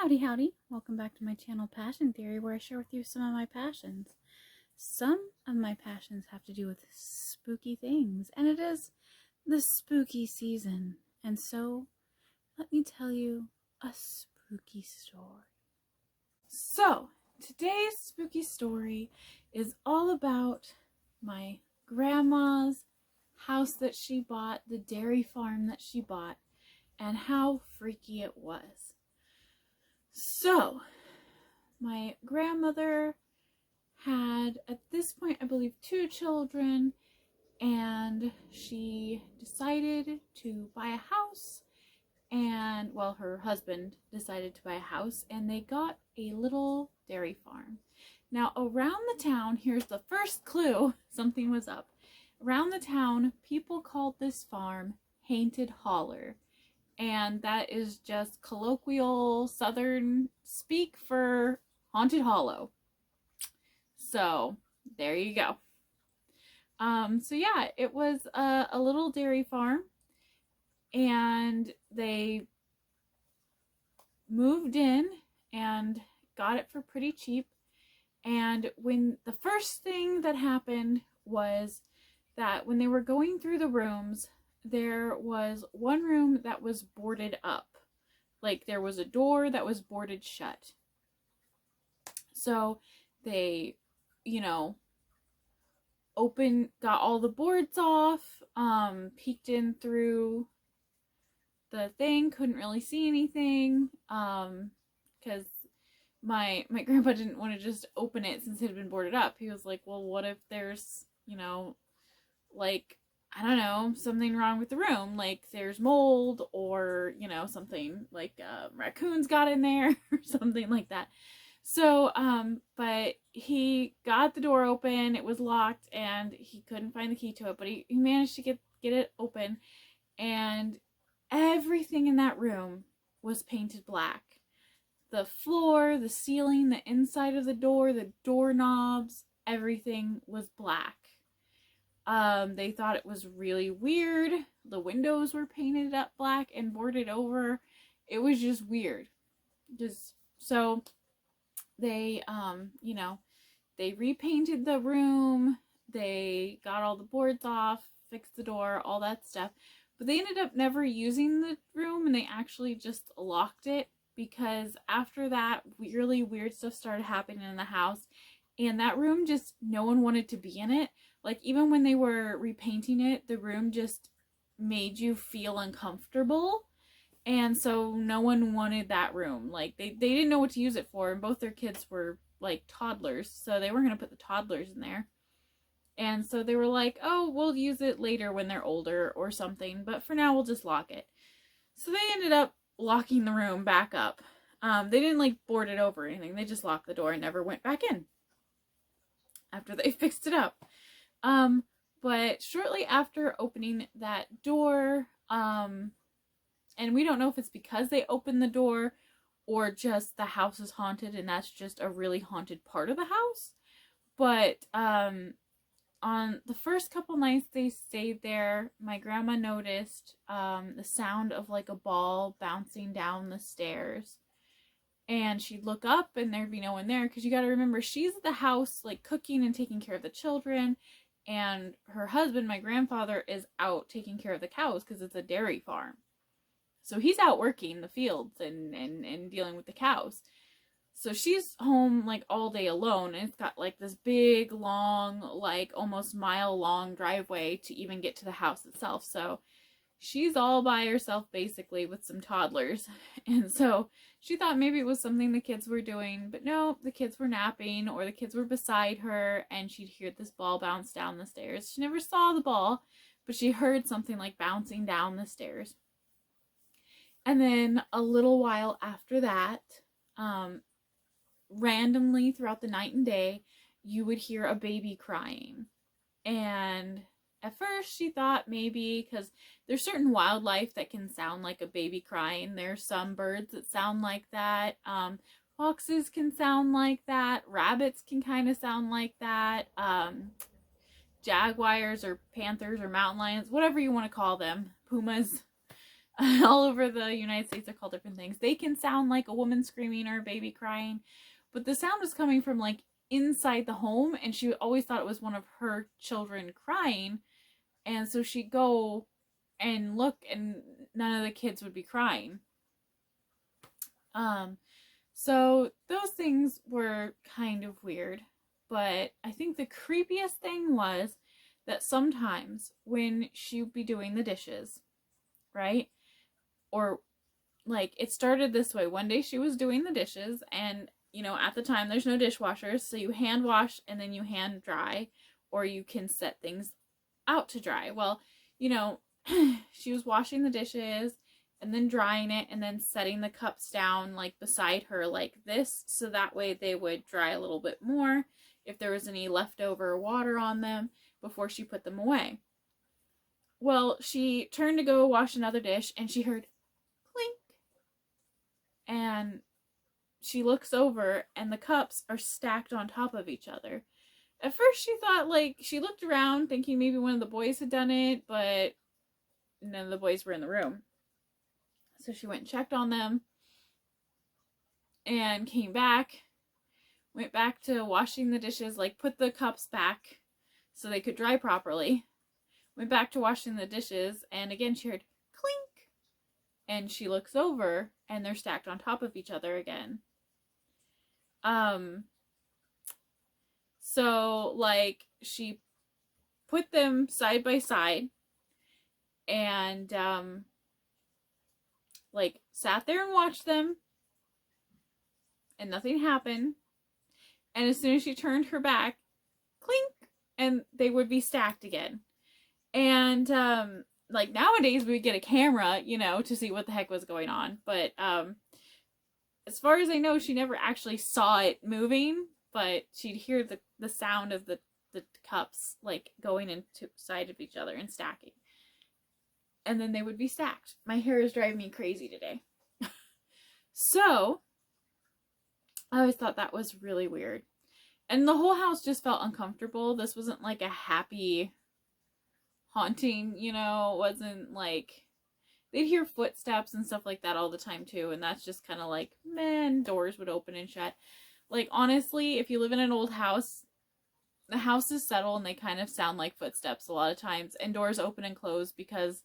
Howdy, howdy. Welcome back to my channel, Passion Theory, where I share with you some of my passions. Some of my passions have to do with spooky things, and it is the spooky season. And so, let me tell you a spooky story. So, today's spooky story is all about my grandma's house that she bought, the dairy farm that she bought, and how freaky it was. So, my grandmother had, at this point, I believe 2 children, and she decided to buy a house, and, well, her husband decided to buy a house, and they got a little dairy farm. Now, around the town, here's the first clue something was up. Around the town, people called this farm Hainted Holler. And that is just colloquial southern speak for haunted hollow. So there you go. So yeah, it was a little dairy farm, and they moved in and got it for pretty cheap. And when the first thing that happened was that when they were going through the rooms, there was one room that was boarded up. Like, there was a door that was boarded shut. So they, got all the boards off, peeked in through the thing, couldn't really see anything, because my grandpa didn't want to just open it since it had been boarded up. He was like, well, what if there's, I don't know, something wrong with the room, like there's mold, or, something like raccoons got in there or something like that. So, but he got the door open, it was locked, and he couldn't find the key to it, but he managed to get it open, and everything in that room was painted black. The floor, the ceiling, the inside of the door, the doorknobs, everything was black. They thought it was really weird. The windows were painted up black and boarded over. It was just weird. So they, they repainted the room. They got all the boards off, fixed the door, all that stuff. But they ended up never using the room, and they actually just locked it, because after that, really weird stuff started happening in the house. And that room just, no one wanted to be in it. Like, even when they were repainting it, the room just made you feel uncomfortable. And so no one wanted that room. Like, they didn't know what to use it for. And both their kids were, like, toddlers. So they weren't going to put the toddlers in there. And so they were like, oh, we'll use it later when they're older or something. But for now, we'll just lock it. So they ended up locking the room back up. They didn't, like, board it over or anything. They just locked the door and never went back in after they fixed it up. But shortly after opening that door, and we don't know if it's because they opened the door or just the house is haunted and that's just a really haunted part of the house. But, on the first couple nights they stayed there, my grandma noticed, the sound of like a ball bouncing down the stairs. And she'd look up and there'd be no one there, because you got to remember, she's at the house like cooking and taking care of the children, and her husband, my grandfather, is out taking care of the cows because it's a dairy farm. So he's out working the fields and dealing with the cows. So she's home like all day alone, and it's got like this big, long, like almost mile-long driveway to even get to the house itself. So she's all by herself basically with some toddlers. And so she thought maybe it was something the kids were doing, but no, the kids were napping, or the kids were beside her, and she'd hear this ball bounce down the stairs. She never saw the ball, but she heard something like bouncing down the stairs. And then a little while after that, randomly throughout the night and day, you would hear a baby crying. And at first she thought maybe, because there's certain wildlife that can sound like a baby crying. There's some birds that sound like that. Foxes can sound like that. Rabbits can kind of sound like that. Jaguars or panthers or mountain lions, whatever you want to call them, pumas, all over the United States, they're called different things. They can sound like a woman screaming or a baby crying, but the sound was coming from like inside the home, and she always thought it was one of her children crying. And so she'd go and look, and none of the kids would be crying. So those things were kind of weird. But I think the creepiest thing was that sometimes when she would be doing the dishes, right? Or like it started this way. One day she was doing the dishes, and at the time there's no dishwashers, so you hand wash and then you hand dry, or you can set things out to dry. Well, she was washing the dishes and then drying it and then setting the cups down like beside her like this, so that way they would dry a little bit more if there was any leftover water on them before she put them away. Well, she turned to go wash another dish and she heard clink, and she looks over and the cups are stacked on top of each other. At first she thought, like, she looked around thinking maybe one of the boys had done it, but none of the boys were in the room. So she went and checked on them and came back, went back to washing the dishes, like put the cups back so they could dry properly. Went back to washing the dishes, and again she heard clink, and she looks over and they're stacked on top of each other again. So like she put them side by side and like sat there and watched them, and nothing happened. And as soon as she turned her back, clink, and they would be stacked again. And like nowadays we get a camera, to see what the heck was going on. But as far as I know, she never actually saw it moving, but she'd hear the sound of the cups like going into side of each other and stacking. And then they would be stacked. My hair is driving me crazy today. So I always thought that was really weird. And the whole house just felt uncomfortable. This wasn't like a happy haunting, It wasn't like... They'd hear footsteps and stuff like that all the time too, and that's just kind of like, man, doors would open and shut. Like, honestly, if you live in an old house, the houses settle and they kind of sound like footsteps a lot of times, and doors open and close because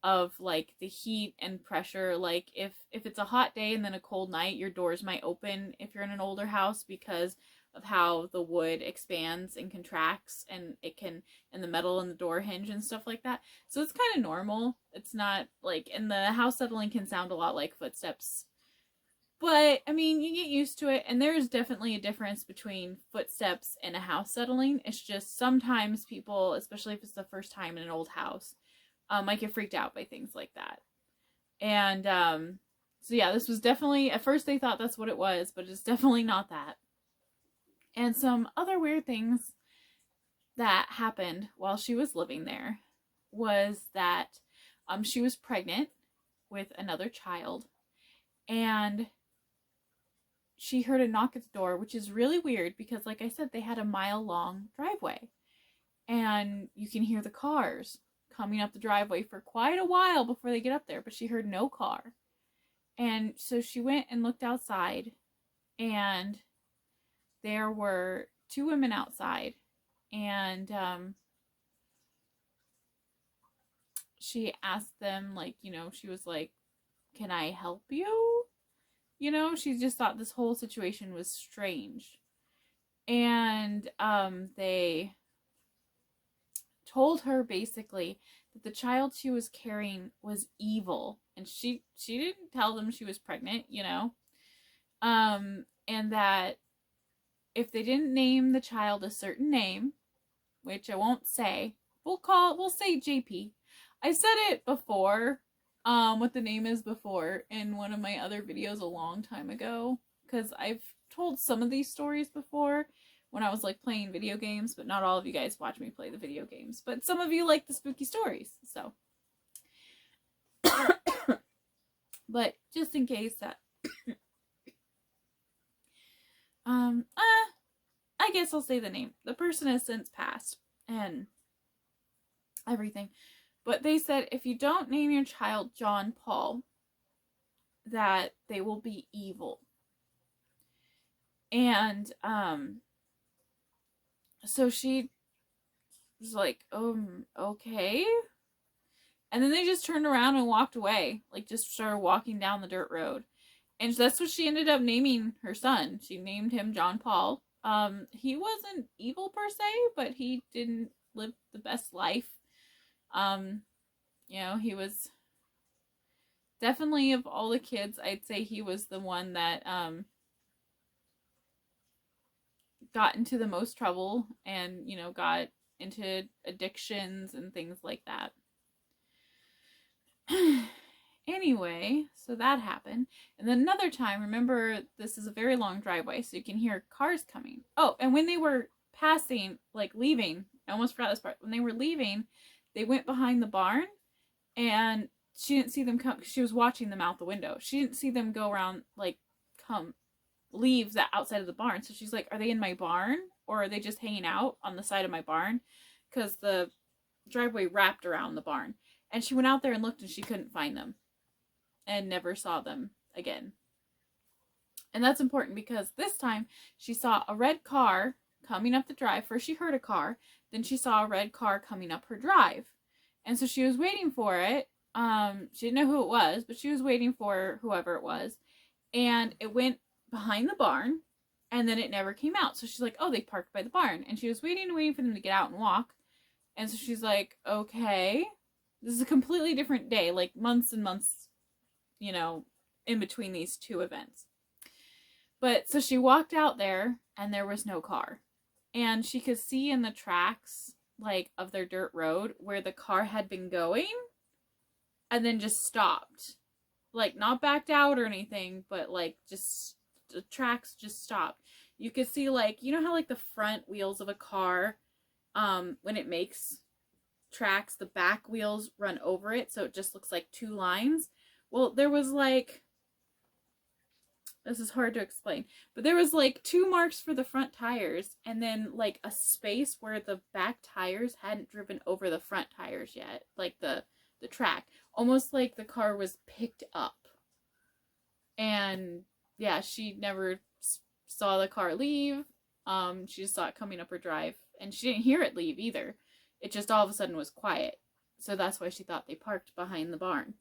of like the heat and pressure. Like if it's a hot day and then a cold night, your doors might open if you're in an older house because of how the wood expands and contracts, and the metal and the door hinge and stuff like that. So it's kind of normal. It's not like, and the house settling can sound a lot like footsteps. But, I mean, you get used to it, and there is definitely a difference between footsteps and a house settling. It's just sometimes people, especially if it's the first time in an old house, might get freaked out by things like that. And, so yeah, this was definitely, at first they thought that's what it was, but it's definitely not that. And some other weird things that happened while she was living there was that she was pregnant with another child, and she heard a knock at the door, which is really weird because, like I said, they had a mile-long driveway, and you can hear the cars coming up the driveway for quite a while before they get up there, but she heard no car. And so she went and looked outside, and there were two women outside, and she asked them, like, she was like, can I help you? She just thought this whole situation was strange. And they told her basically that the child she was carrying was evil, and she didn't tell them she was pregnant, and that if they didn't name the child a certain name, which I won't say, we'll say JP. I said it before, what the name is before in one of my other videos a long time ago, because I've told some of these stories before when I was like playing video games, but not all of you guys watch me play the video games, but some of you like the spooky stories, so. But just in case that I guess I'll say the name. The person has since passed and everything. But they said if you don't name your child John Paul, that they will be evil. And so she was like, okay. And then they just turned around and walked away, like just started walking down the dirt road. And that's what she ended up naming her son. She named him John Paul. He wasn't evil per se, but he didn't live the best life. He was definitely, of all the kids, I'd say he was the one that got into the most trouble and, got into addictions and things like that. Anyway, so that happened. And then another time, remember, this is a very long driveway, so you can hear cars coming. Oh, and when they were passing, like leaving, I almost forgot this part. When they were leaving, they went behind the barn, and she didn't see them come. She was watching them out the window. She didn't see them go around, like, leave that outside of the barn. So she's like, are they in my barn? Or are they just hanging out on the side of my barn? Because the driveway wrapped around the barn. And she went out there and looked, and she couldn't find them. And never saw them again. And that's important because this time she saw a red car coming up the drive. First she heard a car, then she saw a red car coming up her drive. And so she was waiting for it. She didn't know who it was, but she was waiting for whoever it was. And it went behind the barn, and then it never came out. So she's like, oh, they parked by the barn. And she was waiting for them to get out and walk. And so she's like, okay, this is a completely different day, like months and months, in between these two events. But so she walked out there, and there was no car. And she could see in the tracks, like, of their dirt road where the car had been going and then just stopped. Like, not backed out or anything, but, like, just the tracks just stopped. You could see, like, you know how, like, the front wheels of a car, when it makes tracks, the back wheels run over it, so it just looks like two lines? Well, there was, like, this is hard to explain, but there was, like, two marks for the front tires, and then, like, a space where the back tires hadn't driven over the front tires yet, like, the track. Almost like the car was picked up. And, yeah, she never saw the car leave. She just saw it coming up her drive, and she didn't hear it leave either. It just all of a sudden was quiet. So that's why she thought they parked behind the barn.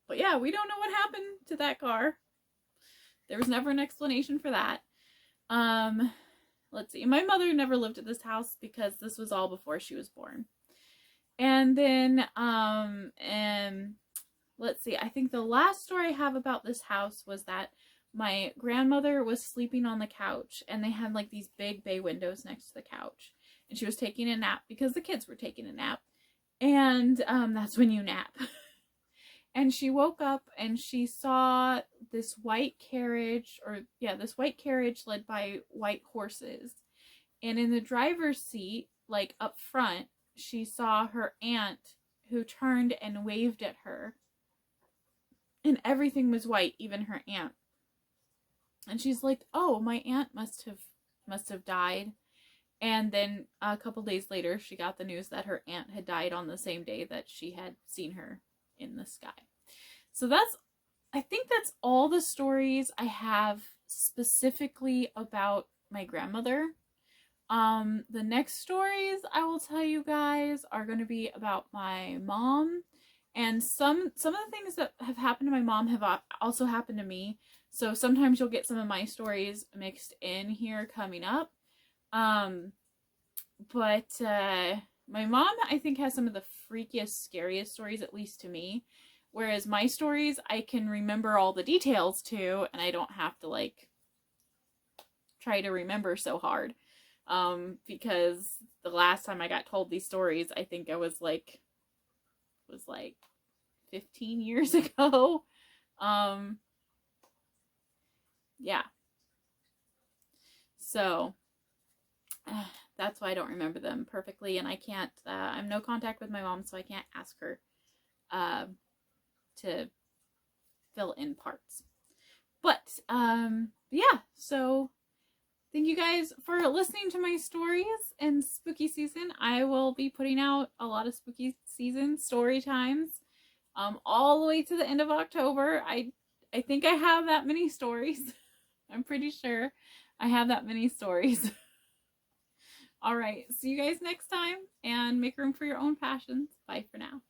But yeah, we don't know what happened to that car. There was never an explanation for that. Let's see. My mother never lived at this house because this was all before she was born. And then, let's see. I think the last story I have about this house was that my grandmother was sleeping on the couch, and they had, like, these big bay windows next to the couch. And she was taking a nap because the kids were taking a nap. And that's when you nap. And she woke up and she saw this white carriage, led by white horses. And in the driver's seat, like up front, she saw her aunt, who turned and waved at her. And everything was white, even her aunt. And she's like, oh, my aunt must have died. And then a couple days later, she got the news that her aunt had died on the same day that she had seen her in the sky. So I think that's all the stories I have specifically about my grandmother. The next stories I will tell you guys are going to be about my mom. And some of the things that have happened to my mom have also happened to me. So sometimes you'll get some of my stories mixed in here coming up. But my mom, I think, has some of the freakiest, scariest stories, at least to me. Whereas my stories, I can remember all the details to, and I don't have to, like, try to remember so hard. Because the last time I got told these stories, I think I was like 15 years ago. Yeah. So, that's why I don't remember them perfectly, and I can't, I'm no contact with my mom, so I can't ask her, to fill in parts. But, yeah, so thank you guys for listening to my stories in spooky season. I will be putting out a lot of spooky season story times all the way to the end of October. I think I have that many stories. I'm pretty sure I have that many stories. All right, see you guys next time, and make room for your own passions. Bye for now.